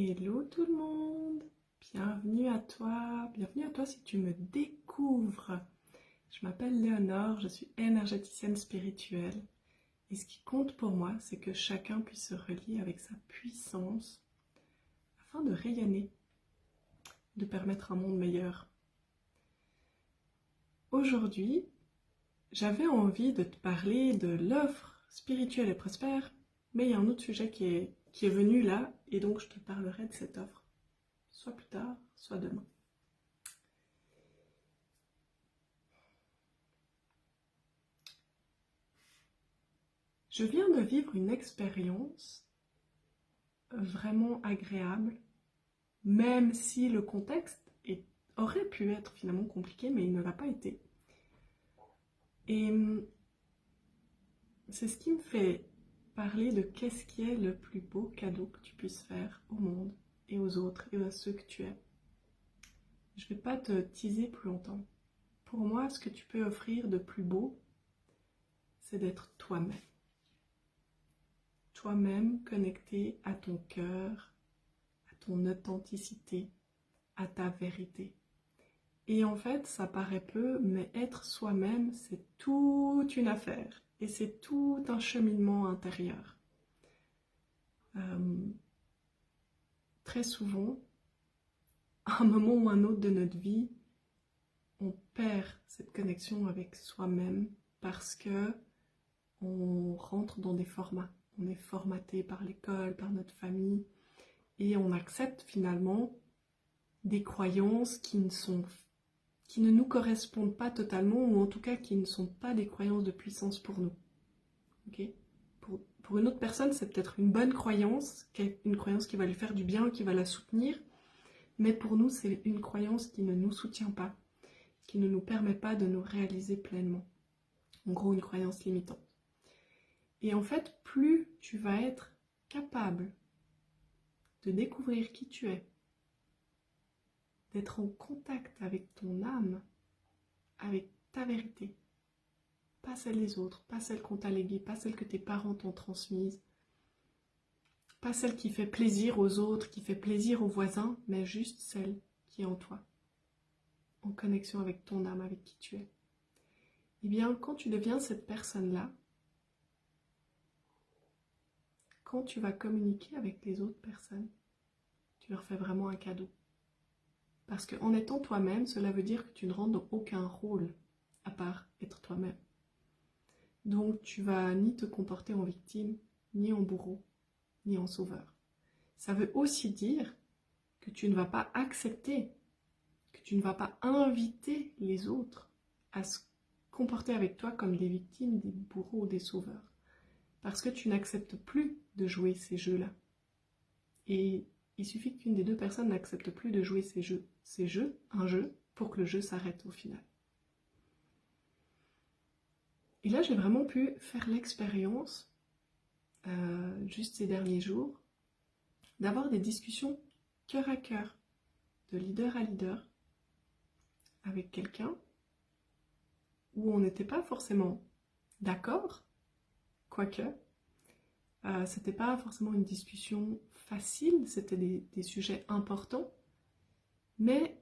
Hello tout le monde, bienvenue à toi si tu me découvres. Je m'appelle Léonore, je suis énergéticienne spirituelle et ce qui compte pour moi, c'est que chacun puisse se relier avec sa puissance afin de rayonner, de permettre un monde meilleur. Aujourd'hui, j'avais envie de te parler de l'offre spirituelle et prospère, mais il y a un autre sujet qui est venu là et donc je te parlerai de cette offre. Soit plus tard, soit demain. Je viens de vivre une expérience vraiment agréable, même si le contexte aurait pu être finalement compliqué, mais il ne l'a pas été. Et c'est ce qui me fait parler de qu'est-ce qui est le plus beau cadeau que tu puisses faire au monde et aux autres et à ceux que tu es. Je ne vais pas te teaser plus longtemps. Pour moi, ce que tu peux offrir de plus beau, c'est d'être toi-même. Toi-même connecté à ton cœur, à ton authenticité, à ta vérité. Et en fait, ça paraît peu, mais être soi-même, c'est toute une affaire. Et c'est tout un cheminement intérieur. Très souvent, à un moment ou un autre de notre vie, on perd cette connexion avec soi-même parce que on rentre dans des formats. On est formaté par l'école, par notre famille, et on accepte finalement des croyances qui ne nous correspondent pas totalement, ou en tout cas qui ne sont pas des croyances de puissance pour nous. Okay, pour une autre personne, c'est peut-être une bonne croyance, une croyance qui va lui faire du bien, qui va la soutenir, mais pour nous, c'est une croyance qui ne nous soutient pas, qui ne nous permet pas de nous réaliser pleinement. En gros, une croyance limitante. Et en fait, plus tu vas être capable de découvrir qui tu es, d'être en contact avec ton âme, avec ta vérité, pas celle des autres, pas celle qu'on t'a léguée, pas celle que tes parents t'ont transmise, pas celle qui fait plaisir aux autres, qui fait plaisir aux voisins, mais juste celle qui est en toi, en connexion avec ton âme, avec qui tu es. Eh bien, quand tu deviens cette personne-là, quand tu vas communiquer avec les autres personnes, tu leur fais vraiment un cadeau. Parce qu'en étant toi-même, cela veut dire que tu ne rentres dans aucun rôle à part être toi-même. Donc tu vas ni te comporter en victime, ni en bourreau, ni en sauveur. Ça veut aussi dire que tu ne vas pas accepter, que tu ne vas pas inviter les autres à se comporter avec toi comme des victimes, des bourreaux ou des sauveurs. Parce que tu n'acceptes plus de jouer ces jeux-là. Et il suffit qu'une des deux personnes n'accepte plus de jouer un jeu, pour que le jeu s'arrête au final. Et là, j'ai vraiment pu faire l'expérience, juste ces derniers jours, d'avoir des discussions cœur à cœur, de leader à leader, avec quelqu'un, où on n'était pas forcément d'accord, quoique, c'était pas forcément une discussion facile, c'était des sujets importants, mais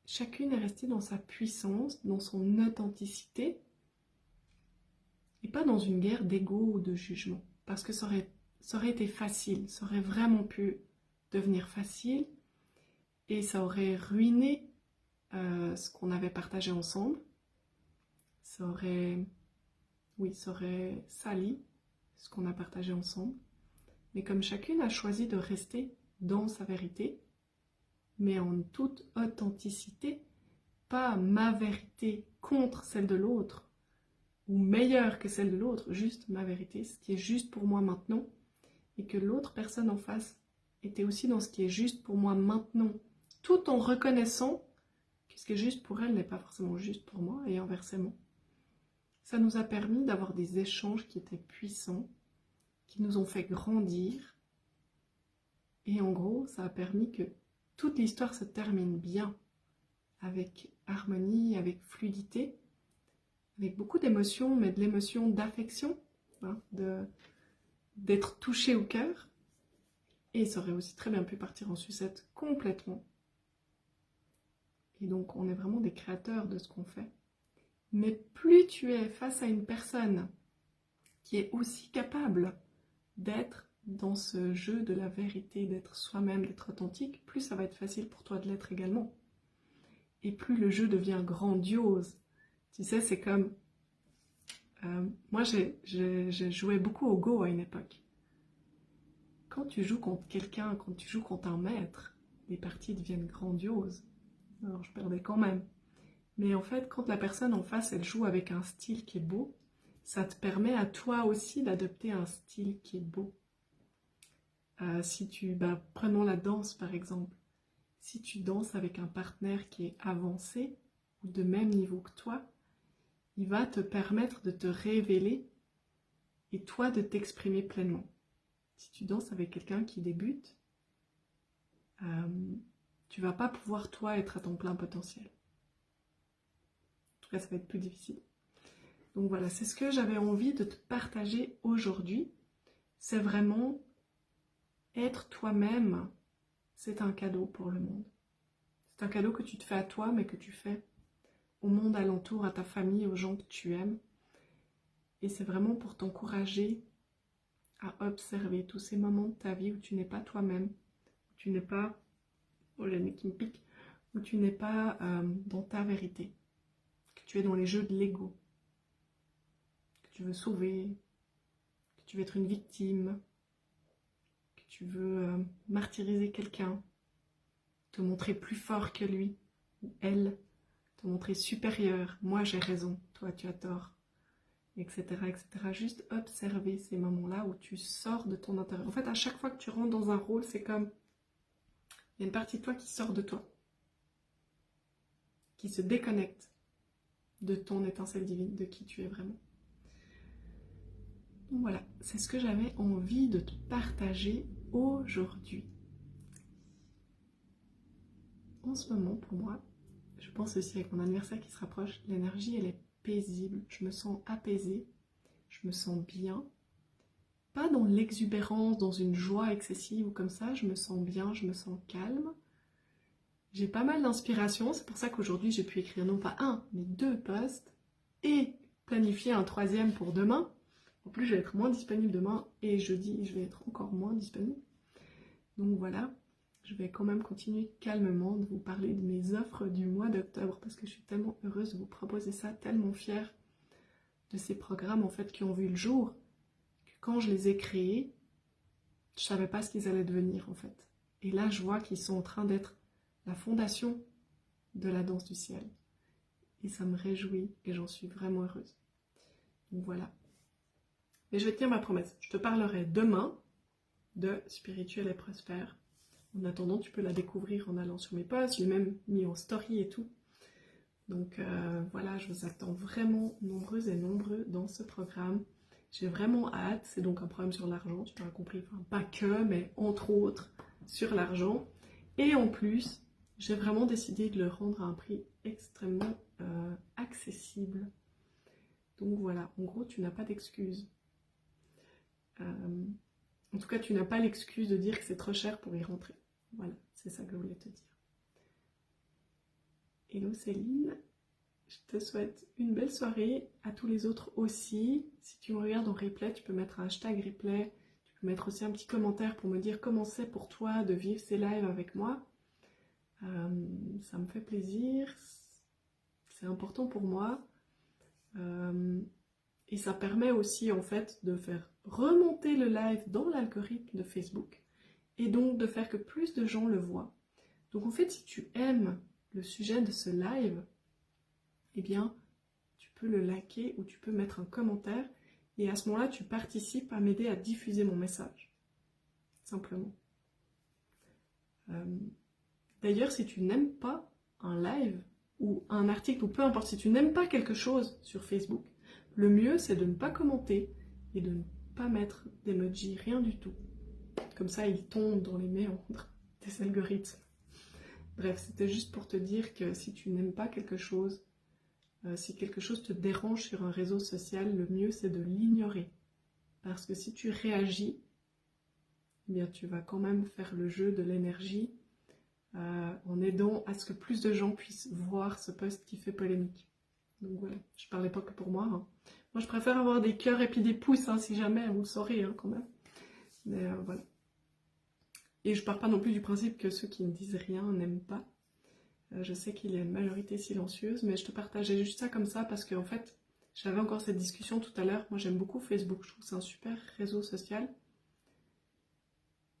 chacune est restée dans sa puissance, dans son authenticité, et pas dans une guerre d'ego ou de jugement. Parce que ça aurait été facile, ça aurait vraiment pu devenir facile, et ça aurait ruiné ce qu'on avait partagé ensemble. Ça aurait sali ce qu'on a partagé ensemble. Mais comme chacune a choisi de rester dans sa vérité, mais en toute authenticité, pas ma vérité contre celle de l'autre, ou meilleure que celle de l'autre, juste ma vérité, ce qui est juste pour moi maintenant, et que l'autre personne en face était aussi dans ce qui est juste pour moi maintenant, tout en reconnaissant que ce qui est juste pour elle n'est pas forcément juste pour moi, et inversement. Ça nous a permis d'avoir des échanges qui étaient puissants, qui nous ont fait grandir, et en gros, ça a permis que toute l'histoire se termine bien, avec harmonie, avec fluidité, avec beaucoup d'émotions, mais de l'émotion d'affection, hein, d'être touché au cœur, Et ça aurait aussi très bien pu partir en sucette complètement. Et donc on est vraiment des créateurs de ce qu'on fait. Mais plus tu es face à une personne qui est aussi capable d'être dans ce jeu de la vérité, d'être soi-même, d'être authentique, plus ça va être facile pour toi de l'être également. Et plus le jeu devient grandiose. Tu sais, c'est comme... moi, j'ai joué beaucoup au Go à une époque. Quand tu joues contre quelqu'un, quand tu joues contre un maître, les parties deviennent grandioses. Alors, je perdais quand même. Mais en fait, quand la personne en face, elle joue avec un style qui est beau, ça te permet à toi aussi d'adopter un style qui est beau. Prenons la danse par exemple. Si tu danses avec un partenaire qui est avancé ou de même niveau que toi, il va te permettre de te révéler et toi de t'exprimer pleinement. Si tu danses avec quelqu'un qui débute, tu vas pas pouvoir toi être à ton plein potentiel. En tout cas, ça va être plus difficile. Donc voilà, c'est ce que j'avais envie de te partager aujourd'hui. C'est vraiment être toi-même, c'est un cadeau pour le monde. C'est un cadeau que tu te fais à toi, mais que tu fais au monde alentour, à ta famille, aux gens que tu aimes. Et c'est vraiment pour t'encourager à observer tous ces moments de ta vie où tu n'es pas toi-même, où tu n'es pas, oh j'ai le nez qui me pique, où tu n'es pas dans ta vérité, que tu es dans les jeux de l'ego, que tu veux sauver, que tu veux être une victime, que tu veux martyriser quelqu'un, te montrer plus fort que lui ou elle, te montrer supérieur, moi j'ai raison, toi tu as tort, etc., etc. Juste observer ces moments-là où tu sors de ton intérieur. En fait, à chaque fois que tu rentres dans un rôle, c'est comme, il y a une partie de toi qui sort de toi, qui se déconnecte de ton étincelle divine, de qui tu es vraiment. Donc voilà, c'est ce que j'avais envie de te partager aujourd'hui. En ce moment, pour moi, je pense aussi avec mon anniversaire qui se rapproche, l'énergie, elle est paisible. Je me sens apaisée, je me sens bien. Pas dans l'exubérance, dans une joie excessive ou comme ça, je me sens bien, je me sens calme. J'ai pas mal d'inspiration, c'est pour ça qu'aujourd'hui j'ai pu écrire non pas un, mais 2 posts et planifier un 3e pour demain. En plus, je vais être moins disponible demain et jeudi, je vais être encore moins disponible. Donc voilà, je vais quand même continuer calmement de vous parler de mes offres du mois d'octobre parce que je suis tellement heureuse de vous proposer ça, tellement fière de ces programmes en fait qui ont vu le jour que quand je les ai créés, je savais pas ce qu'ils allaient devenir en fait. Et là, je vois qu'ils sont en train d'être la fondation de la danse du ciel. Et ça me réjouit et j'en suis vraiment heureuse. Donc voilà. Et je vais tenir ma promesse. Je te parlerai demain de Spirituel et Prospère. En attendant, tu peux la découvrir en allant sur mes posts. Je l'ai même mis en story et tout. Donc voilà, je vous attends vraiment nombreuses et nombreux dans ce programme. J'ai vraiment hâte. C'est donc un programme sur l'argent, tu l'auras compris. Enfin, pas que, mais entre autres sur l'argent. Et en plus, j'ai vraiment décidé de le rendre à un prix extrêmement accessible. Donc voilà, en gros, tu n'as pas d'excuse. En tout cas, tu n'as pas l'excuse de dire que c'est trop cher pour y rentrer. Voilà, c'est ça que je voulais te dire. Hello Céline, je te souhaite une belle soirée, à tous les autres aussi. Si tu me regardes en replay, tu peux mettre un hashtag replay, tu peux mettre aussi un petit commentaire pour me dire comment c'est pour toi de vivre ces lives avec moi. Ça me fait plaisir, c'est important pour moi. Et ça permet aussi en fait de faire remonter le live dans l'algorithme de Facebook et donc de faire que plus de gens le voient. Donc en fait, si tu aimes le sujet de ce live, eh bien, tu peux le liker ou tu peux mettre un commentaire et à ce moment-là, tu participes à m'aider à diffuser mon message. Simplement. D'ailleurs, si tu n'aimes pas un live ou un article ou peu importe, si tu n'aimes pas quelque chose sur Facebook, le mieux c'est de ne pas commenter et de ne pas mettre d'emoji, rien du tout. Comme ça, il tombe dans les méandres des algorithmes. Bref, c'était juste pour te dire que si tu n'aimes pas quelque chose, si quelque chose te dérange sur un réseau social, le mieux c'est de l'ignorer. Parce que si tu réagis, eh bien tu vas quand même faire le jeu de l'énergie en aidant à ce que plus de gens puissent voir ce post qui fait polémique. Donc voilà, je parlais pas que pour moi. Hein. Moi je préfère avoir des cœurs et puis des pouces, hein, si jamais, vous le saurez quand même. Mais voilà. Et je pars pas non plus du principe que ceux qui ne disent rien n'aiment pas. Je sais qu'il y a une majorité silencieuse, mais je te partageais juste ça comme ça parce qu'en fait, j'avais encore cette discussion tout à l'heure. Moi j'aime beaucoup Facebook, je trouve que c'est un super réseau social.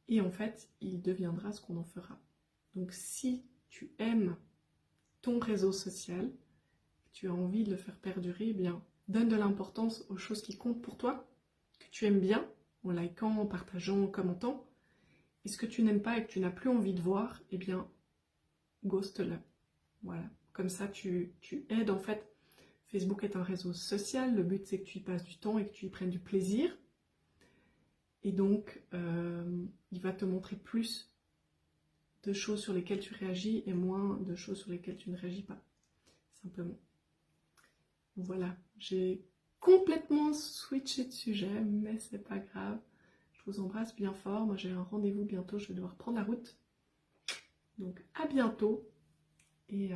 Et en fait, il deviendra ce qu'on en fera. Donc si tu aimes ton réseau social, tu as envie de le faire perdurer, eh bien, donne de l'importance aux choses qui comptent pour toi, que tu aimes bien, en likant, en partageant, en commentant. Et ce que tu n'aimes pas et que tu n'as plus envie de voir, eh bien, ghost-le. Voilà. Comme ça, tu aides, en fait. Facebook est un réseau social, le but c'est que tu y passes du temps et que tu y prennes du plaisir. Et donc, il va te montrer plus de choses sur lesquelles tu réagis et moins de choses sur lesquelles tu ne réagis pas. Simplement. Voilà, j'ai complètement switché de sujet, mais c'est pas grave. Je vous embrasse bien fort. Moi, j'ai un rendez-vous bientôt. Je vais devoir prendre la route. Donc, à bientôt. Et